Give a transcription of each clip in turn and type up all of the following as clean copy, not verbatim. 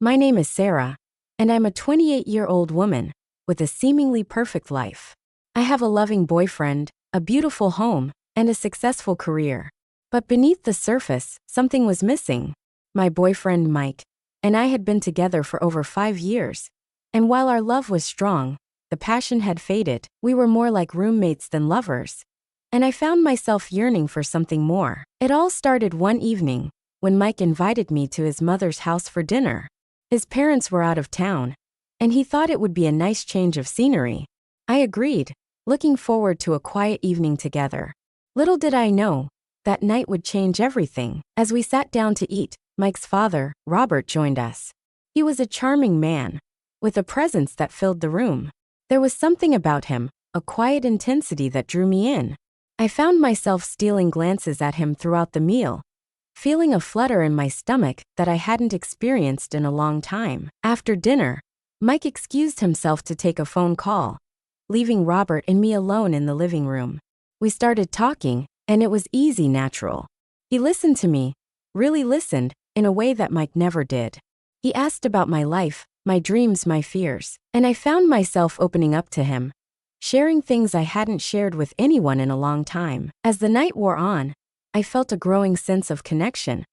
My name is Sarah, and I'm a 28-year-old woman with a seemingly perfect life. I have a loving boyfriend, a beautiful home, and a successful career. But beneath the surface, something was missing. My boyfriend, Mike, and I had been together for over 5 years. And while our love was strong, the passion had faded. We were more like roommates than lovers. And I found myself yearning for something more. It all started one evening when Mike invited me to his mother's house for dinner. His parents were out of town, and he thought it would be a nice change of scenery. I agreed, looking forward to a quiet evening together. Little did I know, that night would change everything. As we sat down to eat, Mike's father, Robert, joined us. He was a charming man, with a presence that filled the room. There was something about him, a quiet intensity that drew me in. I found myself stealing glances at him throughout the meal, feeling a flutter in my stomach that I hadn't experienced in a long time. After dinner, Mike excused himself to take a phone call, leaving Robert and me alone in the living room. We started talking, and it was easy, natural. He listened to me, really listened, in a way that Mike never did. He asked about my life, my dreams, my fears, and I found myself opening up to him, sharing things I hadn't shared with anyone in a long time. As the night wore on, I felt a growing sense of connection,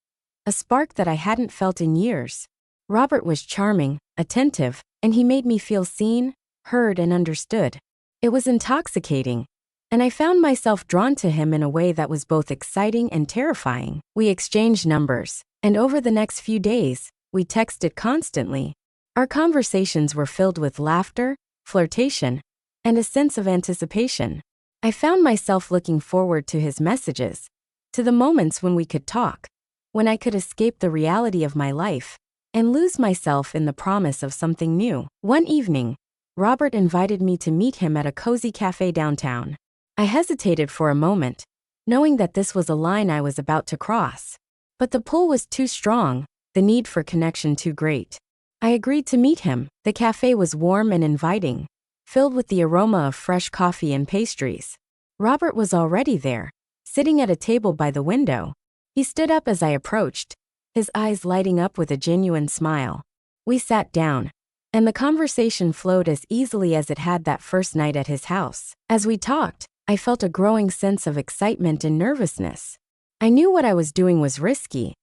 a spark that I hadn't felt in years. Robert was charming, attentive, and he made me feel seen, heard, and understood. It was intoxicating, and I found myself drawn to him in a way that was both exciting and terrifying. We exchanged numbers, and over the next few days, we texted constantly. Our conversations were filled with laughter, flirtation, and a sense of anticipation. I found myself looking forward to his messages, to the moments when we could talk, when I could escape the reality of my life and lose myself in the promise of something new. One evening, Robert invited me to meet him at a cozy cafe downtown. I hesitated for a moment, knowing that this was a line I was about to cross. But the pull was too strong, the need for connection too great. I agreed to meet him. The cafe was warm and inviting, filled with the aroma of fresh coffee and pastries. Robert was already there, sitting at a table by the window. He stood up as I approached, his eyes lighting up with a genuine smile. We sat down, and the conversation flowed as easily as it had that first night at his house. As we talked, I felt a growing sense of excitement and nervousness. I knew what I was doing was risky,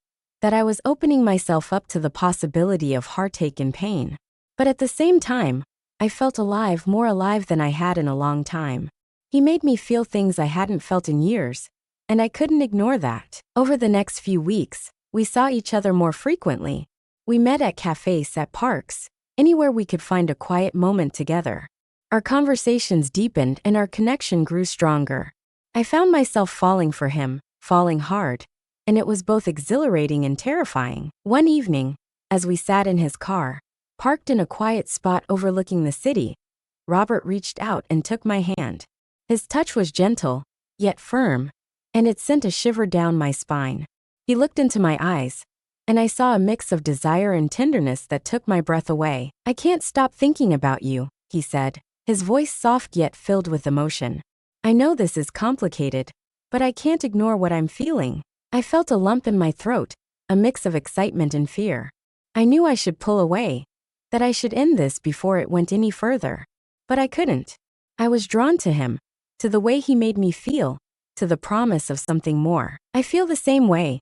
that I was opening myself up to the possibility of heartache and pain. But at the same time, I felt alive, more alive than I had in a long time. He made me feel things I hadn't felt in years, and I couldn't ignore that. Over the next few weeks, we saw each other more frequently. We met at cafes, at parks, anywhere we could find a quiet moment together. Our conversations deepened and our connection grew stronger. I found myself falling for him, falling hard, and it was both exhilarating and terrifying. One evening, as we sat in his car, parked in a quiet spot overlooking the city, Robert reached out and took my hand. His touch was gentle, yet firm, and it sent a shiver down my spine. He looked into my eyes, and I saw a mix of desire and tenderness that took my breath away. "I can't stop thinking about you," he said, his voice soft yet filled with emotion. "I know this is complicated, but I can't ignore what I'm feeling." I felt a lump in my throat, a mix of excitement and fear. I knew I should pull away, that I should end this before it went any further. But I couldn't. I was drawn to him, to the way he made me feel, to the promise of something more. "I feel the same way,"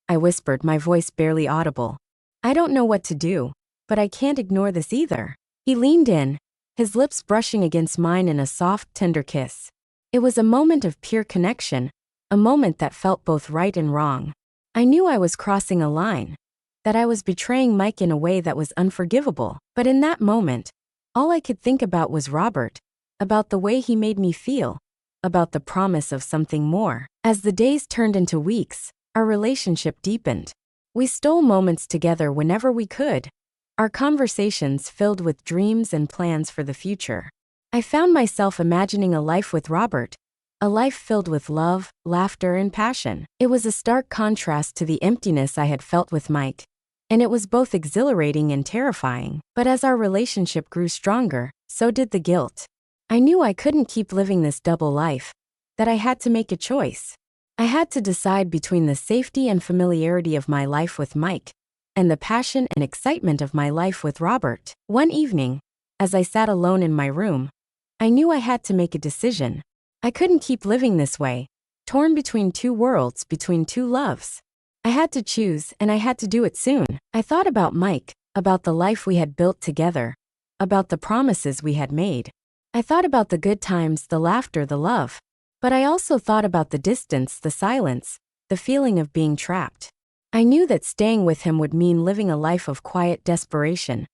I whispered, my voice barely audible. "I don't know what to do, but I can't ignore this either." He leaned in, his lips brushing against mine in a soft, tender kiss. It was a moment of pure connection, a moment that felt both right and wrong. I knew I was crossing a line, that I was betraying Mike in a way that was unforgivable. But in that moment, all I could think about was Robert, about the way he made me feel, about the promise of something more. As the days turned into weeks, our relationship deepened. We stole moments together whenever we could, our conversations filled with dreams and plans for the future. I found myself imagining a life with Robert, a life filled with love, laughter, and passion. It was a stark contrast to the emptiness I had felt with Mike, and it was both exhilarating and terrifying. But as our relationship grew stronger, so did the guilt. I knew I couldn't keep living this double life, that I had to make a choice. I had to decide between the safety and familiarity of my life with Mike, and the passion and excitement of my life with Robert. One evening, as I sat alone in my room, I knew I had to make a decision. I couldn't keep living this way, torn between two worlds, between two loves. I had to choose, and I had to do it soon. I thought about Mike, about the life we had built together, about the promises we had made. I thought about the good times, the laughter, the love. But I also thought about the distance, the silence, the feeling of being trapped. I knew that staying with him would mean living a life of quiet desperation,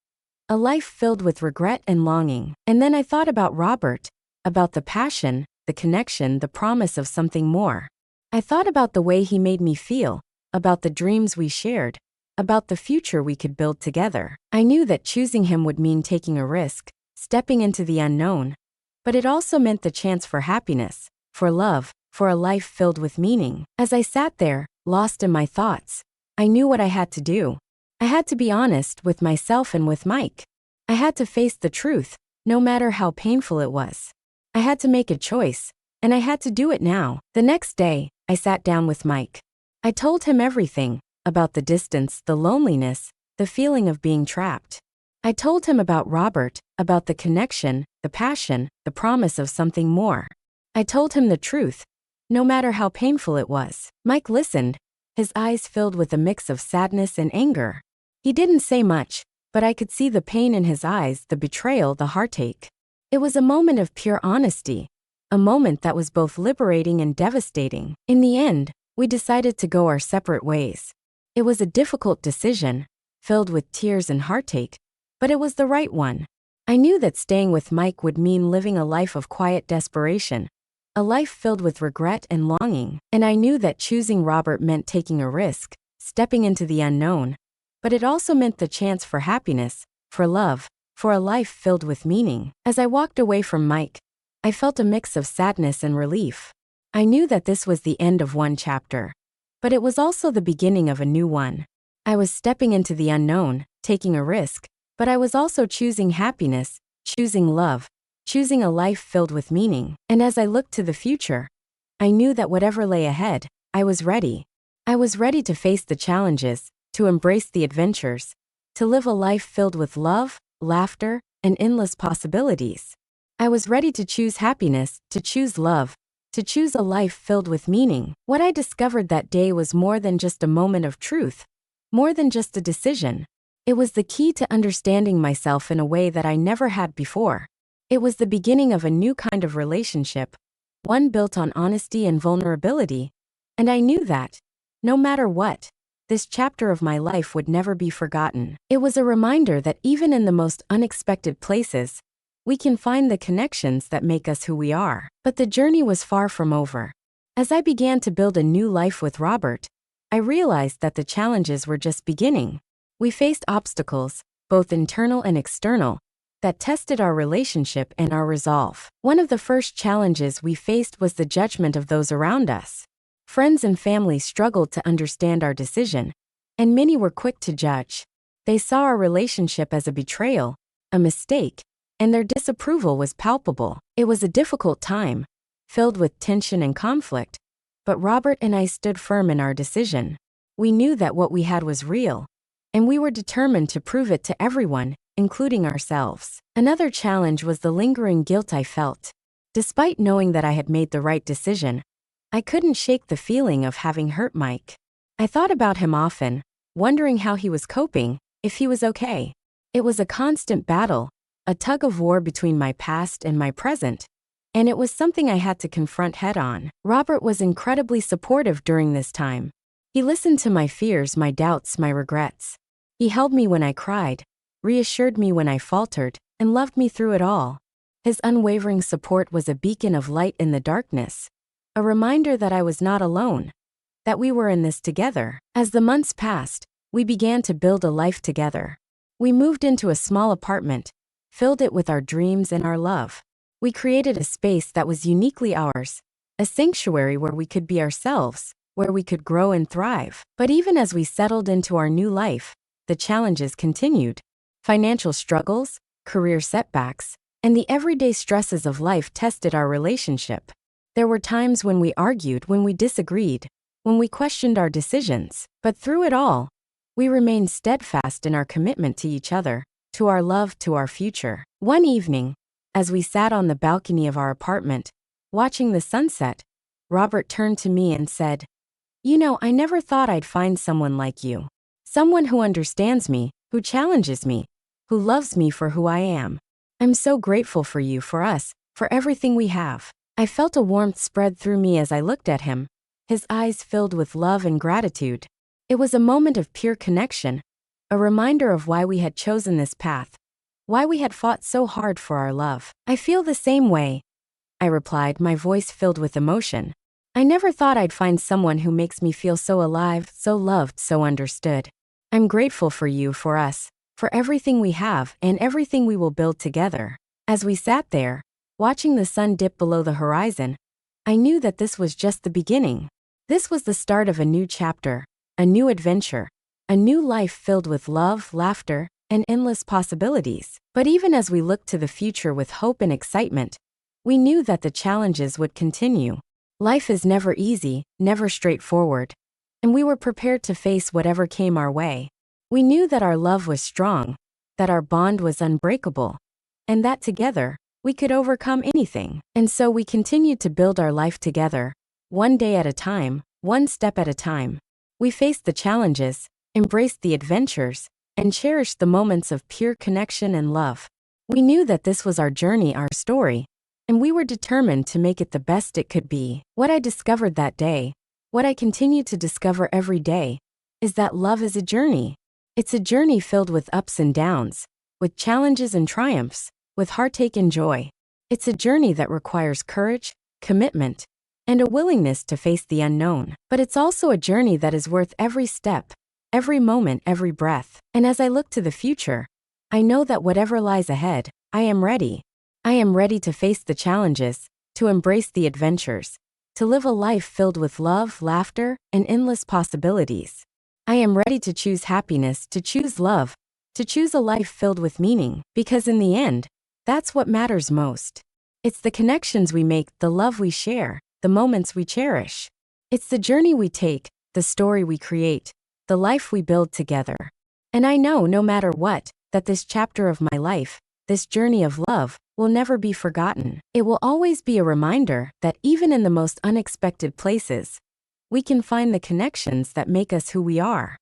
a life filled with regret and longing. And then I thought about Robert, about the passion, the connection, the promise of something more. I thought about the way he made me feel, about the dreams we shared, about the future we could build together. I knew that choosing him would mean taking a risk, stepping into the unknown, but it also meant the chance for happiness, for love, for a life filled with meaning. As I sat there, lost in my thoughts, I knew what I had to do. I had to be honest with myself and with Mike. I had to face the truth, no matter how painful it was. I had to make a choice, and I had to do it now. The next day, I sat down with Mike. I told him everything, about the distance, the loneliness, the feeling of being trapped. I told him about Robert, about the connection, the passion, the promise of something more. I told him the truth, no matter how painful it was. Mike listened, his eyes filled with a mix of sadness and anger. He didn't say much, but I could see the pain in his eyes, the betrayal, the heartache. It was a moment of pure honesty, a moment that was both liberating and devastating. In the end, we decided to go our separate ways. It was a difficult decision, filled with tears and heartache, but it was the right one. I knew that staying with Mike would mean living a life of quiet desperation, a life filled with regret and longing. And I knew that choosing Robert meant taking a risk, stepping into the unknown, but it also meant the chance for happiness, for love, for a life filled with meaning. As I walked away from Mike, I felt a mix of sadness and relief. I knew that this was the end of one chapter, but it was also the beginning of a new one. I was stepping into the unknown, taking a risk, but I was also choosing happiness, choosing love, choosing a life filled with meaning. And as I looked to the future, I knew that whatever lay ahead, I was ready. I was ready to face the challenges, to embrace the adventures, to live a life filled with love, laughter, and endless possibilities. I was ready to choose happiness, to choose love, to choose a life filled with meaning. What I discovered that day was more than just a moment of truth, more than just a decision. It was the key to understanding myself in a way that I never had before. It was the beginning of a new kind of relationship, one built on honesty and vulnerability. And I knew that, no matter what, this chapter of my life would never be forgotten. It was a reminder that even in the most unexpected places, we can find the connections that make us who we are. But the journey was far from over. As I began to build a new life with Robert, I realized that the challenges were just beginning. We faced obstacles, both internal and external, that tested our relationship and our resolve. One of the first challenges we faced was the judgment of those around us. Friends and family struggled to understand our decision, and many were quick to judge. They saw our relationship as a betrayal, a mistake, and their disapproval was palpable. It was a difficult time, filled with tension and conflict, but Robert and I stood firm in our decision. We knew that what we had was real, and we were determined to prove it to everyone, including ourselves. Another challenge was the lingering guilt I felt. Despite knowing that I had made the right decision, I couldn't shake the feeling of having hurt Mike. I thought about him often, wondering how he was coping, if he was okay. It was a constant battle, a tug-of-war between my past and my present, and it was something I had to confront head-on. Robert was incredibly supportive during this time. He listened to my fears, my doubts, my regrets. He held me when I cried, reassured me when I faltered, and loved me through it all. His unwavering support was a beacon of light in the darkness, a reminder that I was not alone, that we were in this together. As the months passed, we began to build a life together. We moved into a small apartment, filled it with our dreams and our love. We created a space that was uniquely ours, a sanctuary where we could be ourselves, where we could grow and thrive. But even as we settled into our new life, the challenges continued. Financial struggles, career setbacks, and the everyday stresses of life tested our relationship. There were times when we argued, when we disagreed, when we questioned our decisions. But through it all, We remained steadfast in our commitment to each other, to our love, to our future. One evening, as we sat on the balcony of our apartment, watching the sunset, Robert turned to me and said, "You know, I never thought I'd find someone like you. Someone who understands me, who challenges me, who loves me for who I am. I'm so grateful for you, for us, for everything we have." I felt a warmth spread through me as I looked at him, his eyes filled with love and gratitude. It was a moment of pure connection, a reminder of why we had chosen this path, why we had fought so hard for our love. "I feel the same way," I replied, my voice filled with emotion. "I never thought I'd find someone who makes me feel so alive, so loved, so understood. I'm grateful for you, for us, for everything we have and everything we will build together." As we sat there, watching the sun dip below the horizon, I knew that this was just the beginning. This was the start of a new chapter, a new adventure, a new life filled with love, laughter, and endless possibilities. But even as we looked to the future with hope and excitement, we knew that the challenges would continue. Life is never easy, never straightforward, and we were prepared to face whatever came our way. We knew that our love was strong, that our bond was unbreakable, and that together, we could overcome anything. And so we continued to build our life together, one day at a time, one step at a time. We faced the challenges, embraced the adventures, and cherished the moments of pure connection and love. We knew that this was our journey, our story, and we were determined to make it the best it could be. What I discovered that day, what I continue to discover every day, is that love is a journey. It's a journey filled with ups and downs, with challenges and triumphs, with heartache and joy. It's a journey that requires courage, commitment, and a willingness to face the unknown. But it's also a journey that is worth every step, every moment, every breath. And as I look to the future, I know that whatever lies ahead, I am ready. I am ready to face the challenges, to embrace the adventures, to live a life filled with love, laughter, and endless possibilities. I am ready to choose happiness, to choose love, to choose a life filled with meaning, because in the end, that's what matters most. It's the connections we make, the love we share, the moments we cherish. It's the journey we take, the story we create, the life we build together. And I know, no matter what, that this chapter of my life, this journey of love, will never be forgotten. It will always be a reminder that even in the most unexpected places, we can find the connections that make us who we are.